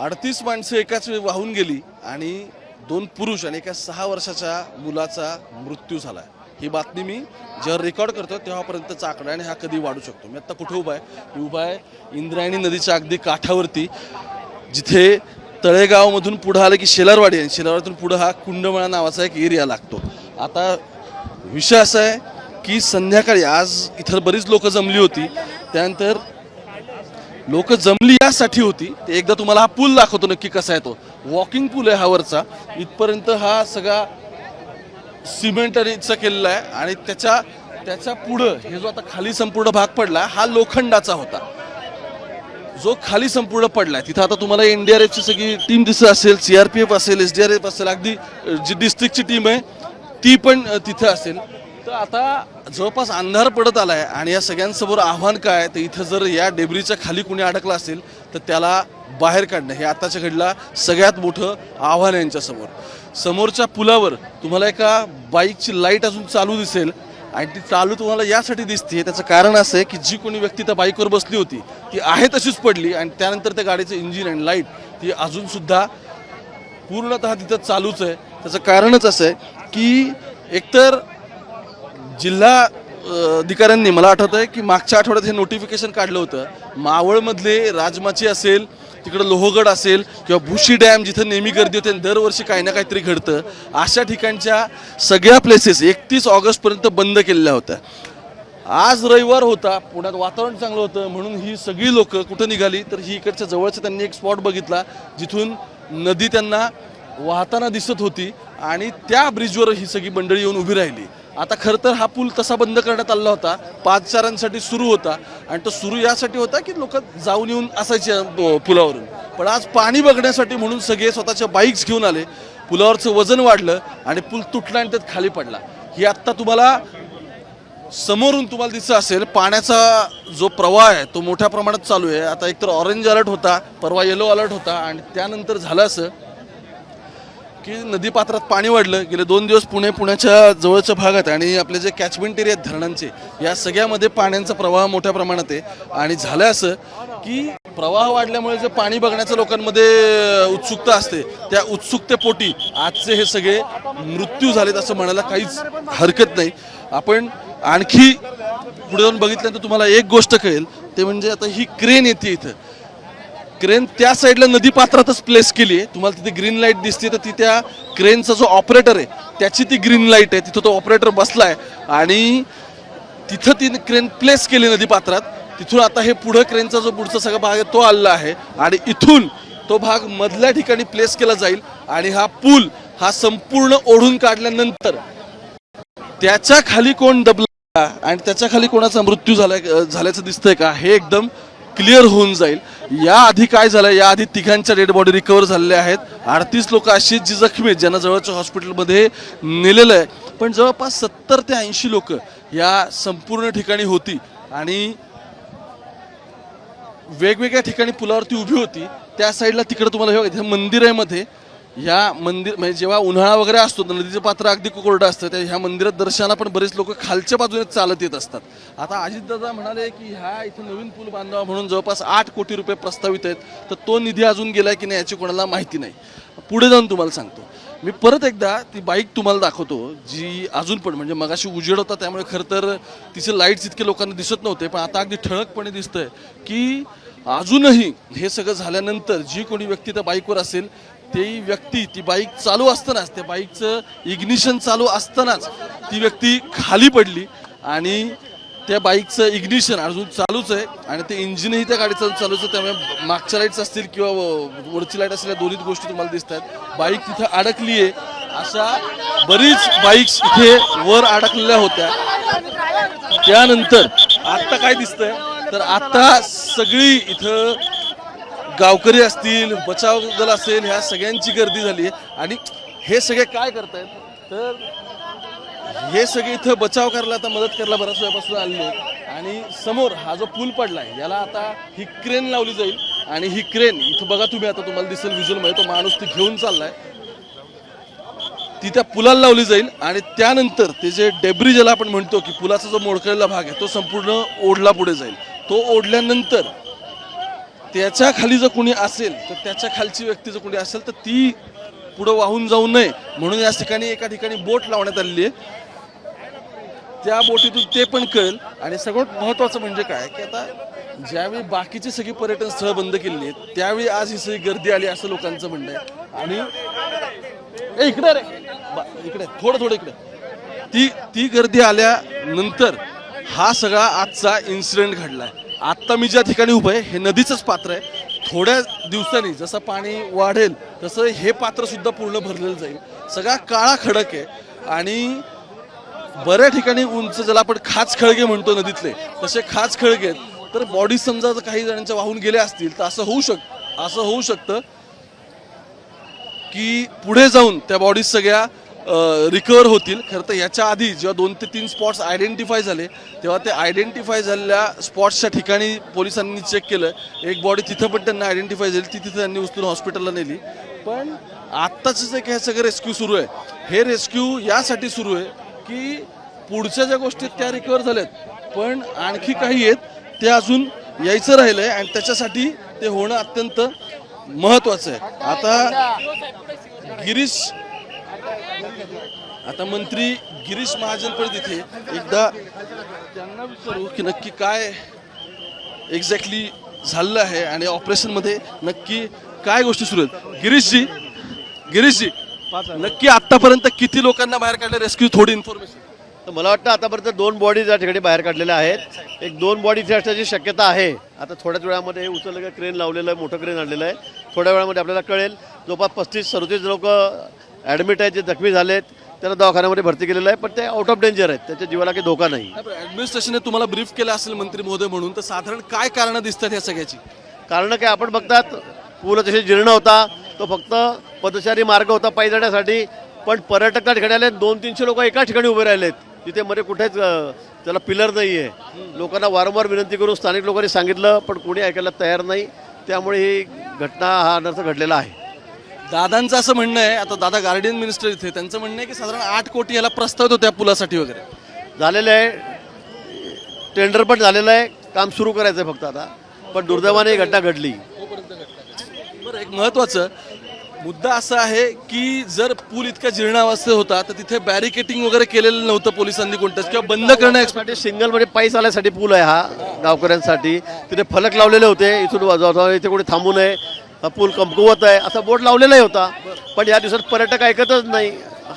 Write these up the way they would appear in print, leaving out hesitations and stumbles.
38 माणसं एकाच वेळी वाहून गेली आणि 2 पुरुष आणि एका 6 वर्षाच्या मुलाचा मृत्यू झाला. ही बातमी मी जेव्हा रेकॉर्ड करतो तेव्हापर्यंतचा आकडा आणि हा कधी वाढू शकतो. मी आता कुठे उभा आहे? मी उभा आहे इंद्रायणी नदीच्या अगदी काठावरती, जिथे तळेगावमधून पुढं आलं की शेलारवाडी आहे. शेलारवाडीतून पुढं हा कुंडमळा नावाचा एक एरिया लागतो. आता विषय असा आहे की संध्याकाळी आज इथं बरीच लोक जमली होती. त्यानंतर लोक जमली यासाठी होती ते एकदा तुम्हाला हा पूल दाखवतो नक्की कसा आहे. तो वॉकिंग पूल आहे हा वरचा. इथपर्यंत हा सगळा सिमेंटचा केलेला आहे आणि त्याच्या पुढं हे जो आता खाली संपूर्ण भाग पडला हा लोखंडाचा होता, जो खाली संपूर्ण पडलाय. तिथं आता तुम्हाला एनडीआरएफची सगळी टीम दिसत असेल, सीआरपीएफ असेल, एसडीआरएफ असेल, अगदी जी डिस्ट्रिक्टची टीम आहे ती पण तिथं असेल. तर आता जवळपास अंधार पडत आलाय आणि या सगळ्यांसमोर आव्हान काय, तर इथं जर या डेब्रीच्या खाली कुणी अडकला असेल तर त्याला बाहेर काढणं हे आताच्या घडला सगळ्यात मोठं आव्हान आहे यांच्यासमोर. समोरच्या पुलावर तुम्हाला एका बाईकची लाईट अजून चालू दिसेल आणि ती चालू तुम्हाला यासाठी दिसते, त्याचं कारण असं आहे की जी कोणी व्यक्ती त्या बाईकवर बसली होती ती आहे तशीच पडली आणि त्यानंतर त्या गाडीचं इंजिन आणि लाईट ती अजूनसुद्धा पूर्णतः तिथं चालूच आहे. त्याचं कारणच असं आहे की एकतर जिल्हा अधिकाऱ्यांनी, मला आठवतं आहे की मागच्या आठवड्यात हे नोटिफिकेशन काढलं होतं, मावळमधले राजमाची असेल, तिकडं लोहगड असेल किंवा भुशी डॅम जिथं नेहमी गर्दी होते, दरवर्षी काही ना काहीतरी घडतं, अशा ठिकाणच्या सगळ्या प्लेसेस 31 ऑगस्टपर्यंत बंद केलेल्या होत्या. आज रविवार होता, पुण्यात वातावरण चांगलं होतं म्हणून ही सगळी लोक कुठं निघाली, तर ही इकडच्या जवळचं त्यांनी एक स्पॉट बघितला जिथून नदी त्यांना वाहताना दिसत होती आणि त्या ब्रिजवर ही सगळी मंडळी येऊन उभी राहिली. आता खरं तर हा पूल तसा बंद करण्यात आला होता, पादचारांसाठी सुरू होता आणि तो सुरू यासाठी होता की लोक जाऊन येऊन असायचे पुलावरून. पण आज पाणी बघण्यासाठी म्हणून सगळे स्वतःच्या बाईक्स घेऊन आले. पुलावरचं वजन वाढलं आणि पूल तुटला आणि त्यात खाली पडला. ही आत्ता तुम्हाला समोरून तुम्हाला दिसत असेल पाण्याचा जो प्रवाह आहे तो मोठ्या प्रमाणात चालू आहे. आता एकतर ऑरेंज अलर्ट होता, परवा येलो अलर्ट होता आणि त्यानंतर झालं असं की नदीपात्रात पाणी वाढलं. गेले 2 दिवस पुण्याच्या जवळच्या भागात आणि आपले जे कॅचमेंट एरिया आहेत धरणांचे, या सगळ्यामध्ये पाण्याचा प्रवाह मोठ्या प्रमाणात आहे. आणि झालं असं की प्रवाह वाढल्यामुळे जे पाणी बघण्याच्या लोकांमध्ये उत्सुकता असते, त्या उत्सुकतेपोटी आजचे हे सगळे मृत्यू झालेत असं म्हणायला काहीच हरकत नाही. आपण आणखी पुढे जाऊन बघितल्यानंतर तुम्हाला एक गोष्ट कळेल, ते म्हणजे आता ही क्रेन येते इथं. क्रेन त्या साईडला नदीपात्रातच प्लेस केली आहे. तुम्हाला तिथे ग्रीन लाईट दिसते, तर ती त्या क्रेनचा जो ऑपरेटर आहे त्याची ती ग्रीन लाईट आहे. तिथं तो ऑपरेटर बसलाय आणि तिथं ती क्रेन प्लेस केली नदीपात्रात. तिथून आता हे पुढं क्रेनचा जो पुढचा सगळा भाग आहे तो आलेला आहे आणि इथून तो भाग मधल्या ठिकाणी प्लेस केला जाईल आणि हा पूल हा संपूर्ण ओढून काढल्यानंतर त्याच्या खाली कोण दबला आणि त्याच्या खाली कोणाचा मृत्यू झाल्याचं दिसतंय का हे एकदम क्लिअर होऊन जाईल. याआधी काय झालं, याआधी 3घांच्या डेड बॉडी रिकवर झालेल्या आहेत. 38 लोक अशी जी जखमी आहेत ज्यांना जवळच्या हॉस्पिटलमध्ये नेलेलं आहे. पण जवळपास 70 ते 80 लोक या संपूर्ण ठिकाणी होती आणि वेगवेगळ्या ठिकाणी पुलावरती उभी होती. त्या साईडला तिकडे तुम्हाला हे मंदिर आहे मध्ये, ह्या मंदिर म्हणजे जेव्हा उन्हाळा वगैरे असतो तर नदीचं पात्र अगदी कोरडं असतं, त्या ह्या मंदिरात दर्शनाला पण बरेच लोक खालच्या बाजूने चालत येत असतात. आता अजितदादा म्हणाले की ह्या इथं नवीन पूल बांधावा म्हणून जवळपास 8 कोटी रुपये प्रस्तावित आहेत, तर तो निधी अजून गेलाय की नाही याची कोणाला माहिती नाही. पुढे जाऊन तुम्हाला सांगतो. मी परत एकदा ती बाईक तुम्हाला दाखवतो जी अजून पण म्हणजे मगाशी उजेड होता त्यामुळे खरं तर तिचे लाईट्स इतके लोकांना दिसत नव्हते, पण आता अगदी ठळकपणे दिसतंय की अजूनही हे सगळं झाल्यानंतर जी कोणी व्यक्ती त्या बाईकवर असेल ती व्यक्ती, ती बाईक चालू असतानाच, त्या बाईकचं इग्निशन चालू असतानाच ती व्यक्ती खाली पडली आणि त्या बाईकचं इग्निशन अजून चालूच आहे आणि ते इंजिनही त्या गाडीचं चालूच आहे. त्यामुळे मागच्या लाईट्स असतील किंवा वरची लाईट असतील, दोन्ही गोष्टी तुम्हाला दिसत आहेत. बाईक तिथं अडकली आहे, अशा बरीच बाईक्स इथे वर अडकलेल्या होत्या. त्यानंतर आत्ता काय दिसतंय, तर आता सगळी इथं गावकरी असतील, बचाव दल असेल, ह्या सगळ्यांची गर्दी झाली आहे. आणि हे सगळे काय करतायत, तर हे सगळे इथं बचाव करायला आता मदत करायला बऱ्याच वेळापासून आलेले आहेत. आणि समोर हा जो पूल पडलाय याला आता ही क्रेन लावली जाईल आणि ही क्रेन इथं बघा तुम्ही, आता तुम्हाला दिसेल व्हिज्युअलमध्ये, तो माणूस ती घेऊन चाललाय, ती त्या पुलाला लावली जाईल आणि त्यानंतर ते जे डेब्री ज्याला आपण म्हणतो की पुलाचा जो मोडकळलेला भाग आहे तो संपूर्ण ओढला पुढे जाईल. तो ओढल्यानंतर त्याच्या खाली जर कोणी असेल तर त्याच्या खालची व्यक्ती जर कोणी असेल तर ती पुढे वाहून जाऊ नये म्हणून या ठिकाणी एका ठिकाणी बोट लावण्यात आलेली आहे. त्या बोटीतून ते पण कळेल. आणि सगळ्यात महत्त्वाचं म्हणजे काय की आता ज्यावेळी बाकीची सगळी पर्यटन स्थळं बंद केली आहेत त्यावेळी आज ही सगळी गर्दी आली असं लोकांचं म्हणणं आहे. आणि इकडे रे इकडे थोडं इकडे ती गर्दी आल्यानंतर हा सगळा आजचा इन्सिडेंट घडलाय. आत्ता मी ज्या ठिकाणी उभं आहे हे नदीचंच पात्र आहे. थोड्या दिवसांनी जसं पाणी वाढेल तसं हे पात्र सुद्धा पूर्ण भरलेलं जाईल. सगळा काळा खडक आहे आणि बऱ्याच ठिकाणी उंच ज्याला आपण खाच खळगे म्हणतो नदीतले तसे खाच खळगे आहेत. तर बॉडी समजा जर काही जणांच्या वाहून गेल्या असतील तर असं होऊ शकतं की पुढे जाऊन त्या बॉडीज सगळ्या रिकवर होतील. खरं तर याच्या आधी जेव्हा 2 ते 3 स्पॉट्स आयडेंटिफाय झाले तेव्हा ते आयडेंटिफाय झालेल्या स्पॉट्सच्या ठिकाणी पोलिसांनी चेक केलं. एक बॉडी तिथं पण त्यांना आयडेंटिफाय झाली ती तिथं त्यांनी उचलून हॉस्पिटलला नेली. पण आत्ताचं जे काही सगळं रेस्क्यू सुरू आहे हे रेस्क्यू यासाठी सुरू आहे की पुढच्या ज्या गोष्टी त्या रिकवर झाल्यात पण आणखी काही आहेत ते अजून यायचं राहिलंय आणि त्याच्यासाठी ते होणं अत्यंत महत्वाचं आहे. आता मंत्री गिरीश महाजन पण तिथे एकदा त्यांना विचारू की नक्की काय एक्झॅक्टली झालं आहे आणि ऑपरेशनमध्ये नक्की काय गोष्टी सुरू आहेत. गिरीशजी नक्की आतापर्यंत किती लोकांना बाहेर काढलं रेस्क्यू थोडी इन्फॉर्मेशन. तर मला वाटतं आतापर्यंत 2 बॉडीज या ठिकाणी बाहेर काढलेल्या आहेत. एक 2 बॉडीज असण्याची शक्यता आहे. आता थोड्याच वेळामध्ये हे उचललं का क्रेन लावलेलं आहे, मोठं क्रेन आणलेलं आहे. थोड्या वेळामध्ये आपल्याला कळेल. जवळपास 35-37 लोक ॲडमिट आहेत जे जखमी झालेत त्यांना दवाखान्यामध्ये भरती केलेलं आहे. पण ते आउट ऑफ डेंजर आहेत, त्यांच्या जीवाला काही धोका नाही. ऍडमिनिस्ट्रेशनने तुम्हाला ब्रीफ केलं असेल मंत्री महोदय म्हणून तर साधारण काय कारणं दिसतात या सगळ्याची. कारण काय आपण बघतात पूल अतिशय जीर्ण होता. तो फक्त पदचारी मार्ग होता पायी जाण्यासाठी. पण पर्यटक त्या ठिकाणी आले 200-300 लोक एका ठिकाणी उभे राहिलेत तिथे मध्ये कुठेच त्याला पिलर नाही आहे. लोकांना वारंवार विनंती करून स्थानिक लोकांनी सांगितलं पण कोणी ऐकायला तयार नाही. त्यामुळे ही घटना हा अनर्थ घडलेला आहे. दादांचं असं म्हणणं आहे आता दादा गार्डियन मिनिस्टर इथे त्यांचं म्हणणं आहे की साधारण 8 कोटी याला प्रस्ताव होतो त्या पुलासाठी वगैरे झालेलं आहे. टेंडर पण झालेलं आहे. काम सुरू करायचं आहे फक्त आता. पण दुर्दैवाने ही घटना घडली. बरं एक महत्त्वाचं मुद्दा असा आहे की जर पूल इतका जीर्ण अवस्थेत होता तर तिथे बॅरिकेटिंग वगैरे केलेलं नव्हतं पोलिसांनी कोणतंच किंवा बंद करण्यासाठी सिंगलमध्ये पायी चालण्यासाठी पूल आहे हा गावकऱ्यांसाठी. तिथे फलक लावलेले होते इथून इथे कोणी थांबू नये, हा पूल कमकुवत आहे असा बोर्ड लावलेलाही होता. पण या दिवसात पर्यटक ऐकतच नाही.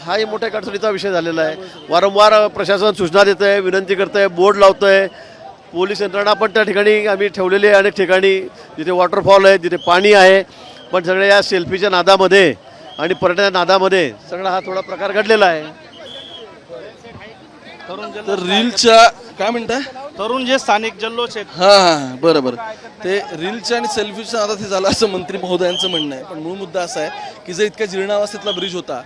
हाही मोठ्या अडचणीचा विषय झालेला आहे. वारंवार प्रशासन सूचना देत आहे, विनंती करत आहे, बोर्ड लावतं आहे. पोलीस यंत्रणा पण त्या ठिकाणी आम्ही ठेवलेली आहे अनेक ठिकाणी जिथे वॉटरफॉल आहे जिथे पाणी आहे. पण सगळ्या या सेल्फीच्या नादामध्ये आणि पर्यटनाच्या नादामध्ये सगळा हा थोडा प्रकार घडलेला आहे. तर रीलच्या काय म्हणताय तरुण जे स्थानिक जल्लोष आहेत हां बरोबर ते रीलच्या आणि सेल्फीच्या नादात हे झालं असं मंत्री महोदयांचं म्हणणं आहे. पण मूळ मुद्दा असा आहे की जर इतक्या जीर्ण अवस्थेतला ब्रिज होता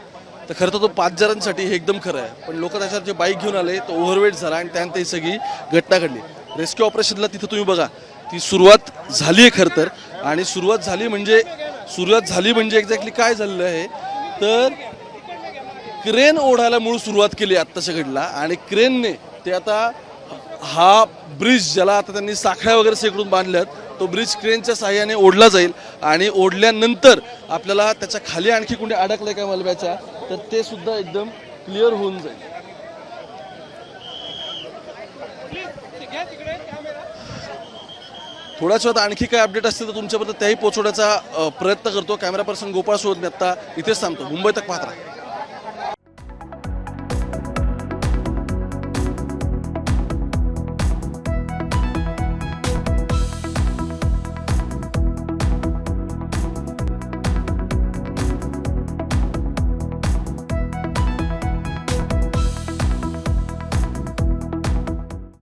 तर खरं तर तो 5 जणांसाठी हे एकदम खरं आहे. पण लोक त्याच्यावर जे बाईक घेऊन आले तो ओव्हरवेट झाला आणि त्यानंतर ही सगळी घटना घडली. रेस्क्यू ऑपरेशनला तिथं तुम्ही बघा ती सुरुवात झाली आहे खरं तर. आणि सुरुवात झाली म्हणजे एक्झॅक्टली काय झालेलं आहे तर क्रेन ओढायला मूळ सुरुवात केली आत्ताच्या घडला. आणि क्रेनने ते आता हा ब्रिज ज्याला आता त्यांनी साखळ्या वगैरे सेकडून बांधल्यात तो ब्रिज क्रेनच्या साहाय्याने ओढला जाईल. आणि ओढल्यानंतर आपल्याला त्याच्या खाली आणखी कोणी अडकलंय काय मलब्याच्या तर ते सुद्धा एकदम क्लिअर होऊन जाईल. थोड्याच वेळात आणखी काय अपडेट असतील तर तुमच्यापर्यंत त्याही पोहोचवण्याचा प्रयत्न करतो. कॅमेरा पर्सन गोपाळ सोबत मी आत्ता इथेच थांबतो. मुंबई तक पाहत राहा.